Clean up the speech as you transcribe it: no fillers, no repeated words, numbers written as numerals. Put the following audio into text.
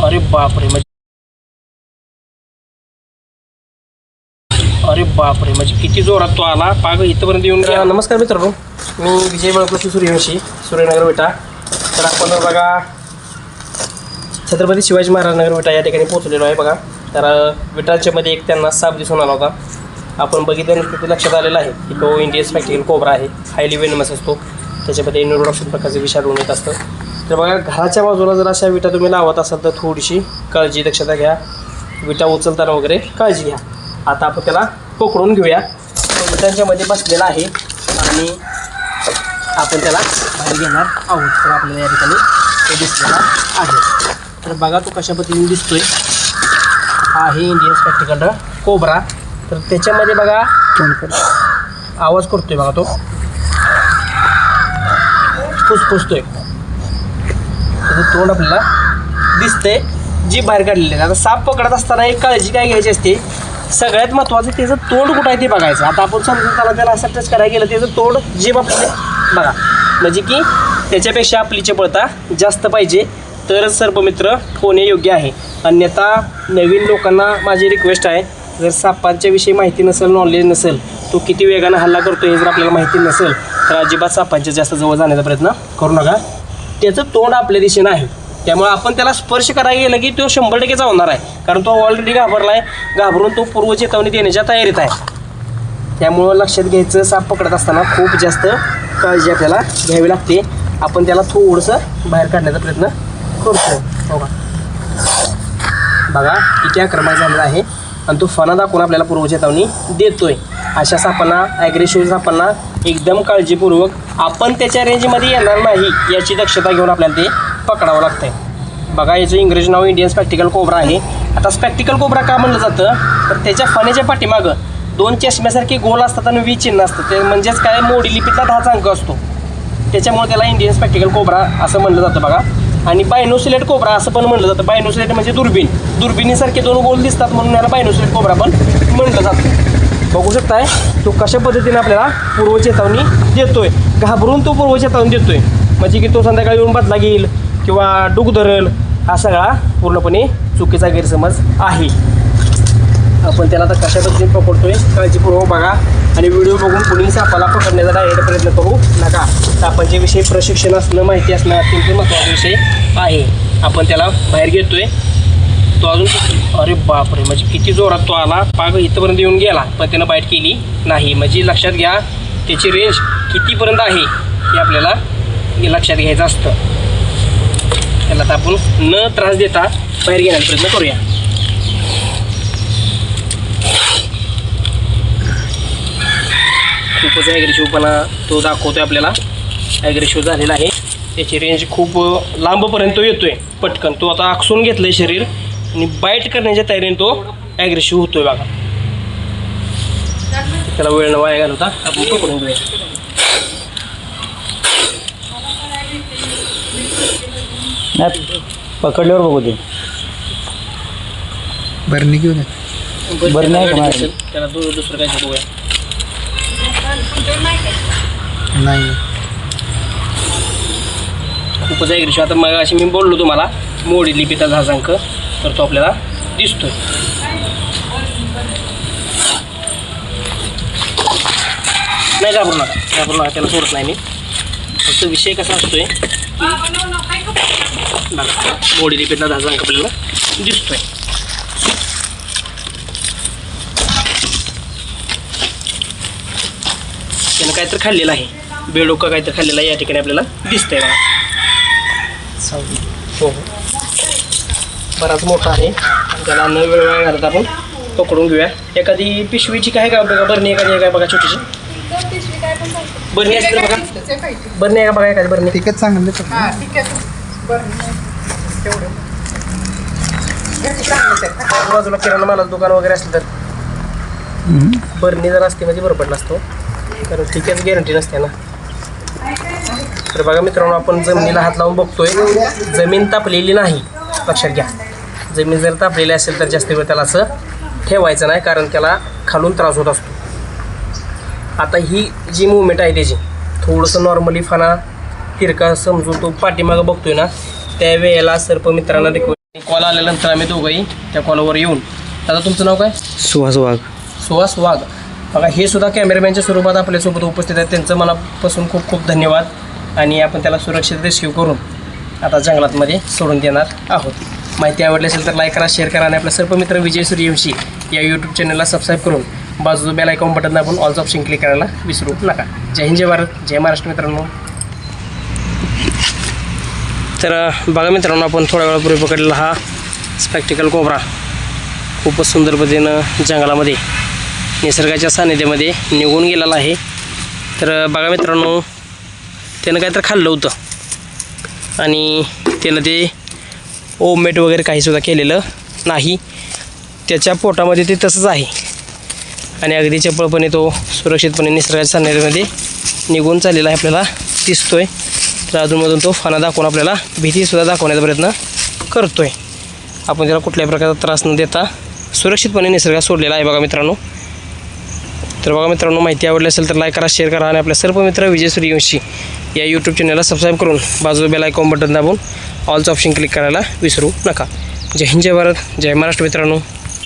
अरे बापरे म्हणजे किती जोरात तो आला पाग इथपर्यंत येऊन गेला. नमस्कार मित्रांनो, मी विजय बळकृषी सूर्यवंशी, सूर्यनगर विटा. तर आपण बघा छत्रपती शिवाजी महाराज नगर विटा या ठिकाणी पोहोचलेलो आहे. बघा तर विटाच्या मध्ये एक त्यांना साप दिसून आला होता. आपण बघितल्यानंतर ते लक्षात आलेलं आहे की तो इंडियन स्पेक्टिकल कोब्रा आहे. हायली वेनमस असतो, त्याच्यामध्ये न्यूरोटॉक्सिन प्रकारचे विषाणू येत असतं. तर बघा घराच्या बाजूला जर अशा विटा तुम्ही लावत असाल तर थोडीशी काळजी दक्षता घ्या, विटा उचलताना वगैरे काळजी घ्या. आता आपण त्याला पकडून घेऊया. तो विटांच्यामध्ये बसलेला आहे आणि आपण त्याला बाहेर घेणार आहोत. तर आपल्याला या ठिकाणी तो दिसलेला आहे. तर बघा तो कशा पद्धतीने दिसतोय. हा आहे इंडियन स्पेक्टिकल कोब्रा. तर त्याच्यामध्ये बघा आवाज करतोय, बघा तो फुसफुसतोय. त्याचं तोंड आपल्याला दिसतंय, जीभ बाहेर काढलेली आहे. आता साप पकडत असताना एक काळजी काय घ्यायची असते, सगळ्यात महत्त्वाचं त्याचं तोंड कुठं आहे ते बघायचं. आता आपण समजून त्याला असं टच करायला गेलं त्याचं तोंड जीभ आपल्याला बघा, म्हणजे की त्याच्यापेक्षा आपली चपळता जास्त पाहिजे तरच सर्पमित्र होणे योग्य आहे. अन्यथा नवीन लोकांना माझी रिक्वेस्ट आहे, जर सापांच्या विषयी माहिती नसेल, नॉलेज नसेल, तो किती वेगानं हल्ला करतो हे जर आपल्याला माहिती नसेल तर अजिबात सापांच्या जास्त जवळ जाण्याचा प्रयत्न करू नका. त्याचं तोंड आपल्या दिशेनं आहे, त्यामुळे आपण त्याला स्पर्श करायला गेलं की तो 100% होणार आहे. कारण तो ऑलरेडी घाबरला आहे, घाबरून तो पूर्व चेतावणी देण्याच्या तयारीत आहे. त्यामुळं लक्षात घ्यायचं, साप पकडत असताना खूप जास्त काळजी आपल्याला घ्यावी लागते. आपण त्याला थोडंसं बाहेर काढण्याचा प्रयत्न करतो. बघा किती आक्रमक झालेला आहे आणि तो फणा दाखवून आपल्याला पूर्व चेतावणी देतोय. अशा सापांना, ॲग्रेसिव्ह सापांना एकदम काळजीपूर्वक आपण त्याच्या रेंजमध्ये येणार नाही याची दक्षता घेऊन आपल्याला ते पकडावं लागतं आहे. बघा याचं इंग्रजी नाव इंडियन स्पेक्टिकल कोब्रा आहे. आता स्पेक्टिकल कोब्रा का म्हणलं जातं तर त्याच्या फण्याच्या पाठीमागं 2 चष्म्यासारखे गोल असतात आणि V चिन्ह असतं. ते म्हणजेच काय, मोडी लिपीतला 10चा अंक असतो, त्याच्यामुळे त्याला इंडियन स्पेक्टिकल कोब्रा असं म्हणलं जातं. बघा आणि बायनोसिलेट कोब्रा असं पण म्हणलं जातं. बायनोसिलेट म्हणजे दुर्बिणीसारखे 2 गोल दिसतात म्हणून याला बायनोसिलेट कोब्रा पण म्हणलं जातं. बघू शकताय तो कशा पद्धतीने आपल्याला पूर्व चेतावणी देतोय. घाबरून तो पूर्व चेतावणी देतोय, म्हणजे की तो संध्याकाळी येऊन बदला घेईल किंवा डूक धरेल, हा सगळा पूर्णपणे चुकीचा गैरसमज आहे. आपण त्याला आता कशा पद्धतीने पकडतोय काळजीपूर्वक बघा आणि व्हिडिओ बघून कुणी सापाला पकडण्याचा डायरेक्ट प्रयत्न करू नका. सापांच्या विषयी प्रशिक्षण असणं, माहिती असणं अत्यंत महत्त्वाचा विषय आहे. आपण त्याला बाहेर घेतोय. तो अजून अरे बापरे म्हणजे किती जोरात तो आला, पाग इथपर्यंत येऊन गेला पण त्यानं बाईट केली नाही. म्हणजे लक्षात घ्या त्याची रेंज कितीपर्यंत आहे हे आपल्याला लक्षात घ्यायचं असतं. त्याला तर आपण न त्रास देता बाहेर घेण्याचा प्रयत्न करूया. खूपच ॲग्रेसिव्हपणा तो दाखवतोय आपल्याला, ॲग्रेसिव्ह झालेला आहे. त्याची रेंज खूप लांबपर्यंत येतोय. पटकन तो आता आकसून घेतलंय शरीर आणि बाईट करण्याच्या तयारीने तो ॲग्रेसिव्ह होतोय. बघा त्याला वेळ न वाया घालवता आपण पकडून घेऊया. पकडल्यावर बघू दे. बरणी घेऊ दे. बरणी आहे का त्याला दुसरं काय बघूया. नाही खूपच ॲग्रेसिव्ह. आता मग अशी मी बोललो तुम्हाला मोडी लिपीचा 10चा अंक, तर तो आपल्याला दिसतोय. नाही घाबरू नका, त्याला सोडत नाही मी. फक्त विषय कसा असतोय मोडी लिपीतला 10चा अंक आपल्याला दिसतोय. त्यानं काहीतरी खाल्लेलं आहे, बेडोका काहीतरी खाल्लेलं आहे या ठिकाणी आपल्याला दिसतंय. बघा हो बराच मोठा आहे आणि त्याला न वेळ वेळ घालत आपण पकडून घेऊया. एखादी पिशवीची काय का बघा, बरणी एखादी आहे काय बघा, छोटीशी बरणी असते बघा, बरणी आहे का बघा, एखादी बरणी. तिकच चांगलं बाजूला किराणा मालाचं दुकान वगैरे असलं तर बरणी जर असते म्हणजे बरं पडलं असतो, कारण ठीकच गॅरंटी नसते ना. तर बघा मित्रांनो, आपण जमिनीला हात लावून बघतोय, जमीन तापलेली नाही. लक्षात घ्या, जमीन जर तापलेली असेल तर जास्त वेळ त्याला असं ठेवायचं नाही, कारण त्याला खालून त्रास होत असतो. आता ही जी मुवमेंट आहे त्याची थोडंसं नॉर्मली फणा तिरका समजून तो पाठीमागं बघतोय ना, त्यावेळेला सर्पमित्रांना कॉल आल्यानंतर आम्ही दोघंही त्या कॉलवर येऊन, आता तुमचं नाव काय? सुहास वाघ. सुहास वाघ. बघा हे सुद्धा कॅमेरामॅनच्या स्वरूपात आपल्यासोबत उपस्थित आहेत. त्यांचं मनापासून खूप खूप धन्यवाद. आणि आपण त्याला सुरक्षित रेस्क्यू करून आता जंगलातमध्ये सोडून देणार आहोत. माहिती आवडली असेल तर लाईक करा, शेअर करा आणि आपल्या सर्व मित्र विजय सूर्यवंशी या यूट्यूब चॅनलला सबस्क्राईब करून बाजूचं बेल आयकॉन बटन दाबून ऑल ऑप्शन क्लिक करायला विसरू नका. जय हिंद, जय भारत, जय महाराष्ट्र मित्रांनो. तर बघा मित्रांनो, आपण थोड्या वेळापूर्वी पकडलेला हा स्पेक्टिकल कोब्रा खूपच सुंदर पद्धतीनं जंगलामध्ये निसर्गाच्या सानिध्यामध्ये निघून गेलेला आहे. तर बघा मित्रांनो, त्यानं काहीतरी खाल्लं होतं आणि त्यानं ते ओममेट वगैरे काहीसुद्धा केलेलं नाही. त्याच्या पोटामध्ये ते तसंच आहे आणि अगदी चपळपणे तो सुरक्षितपणे निसर्गाच्या सानिध्यामध्ये निघून चाललेला आहे आपल्याला दिसतोय. तर अधूनमधून तो फणा दाखवून आपल्याला भीतीसुद्धा दाखवण्याचा प्रयत्न करतो आहे. आपण त्याला कुठल्याही प्रकारचा त्रास न देता सुरक्षितपणे निसर्गात सोडलेला आहे बघा मित्रांनो. तर बघा मित्रांनो, माहिती आवडली असेल तर लाईक करा, शेअर करा आणि आपल्या सर्व मित्र विजय सूर्यवंशी या यूट्यूब चॅनलला सबस्क्राईब करून बाजूला बेल आयकॉन बटन दाबून ऑलचं ऑप्शन क्लिक करायला विसरू नका. जय हिंद, जय भारत, जय महाराष्ट्र मित्रांनो.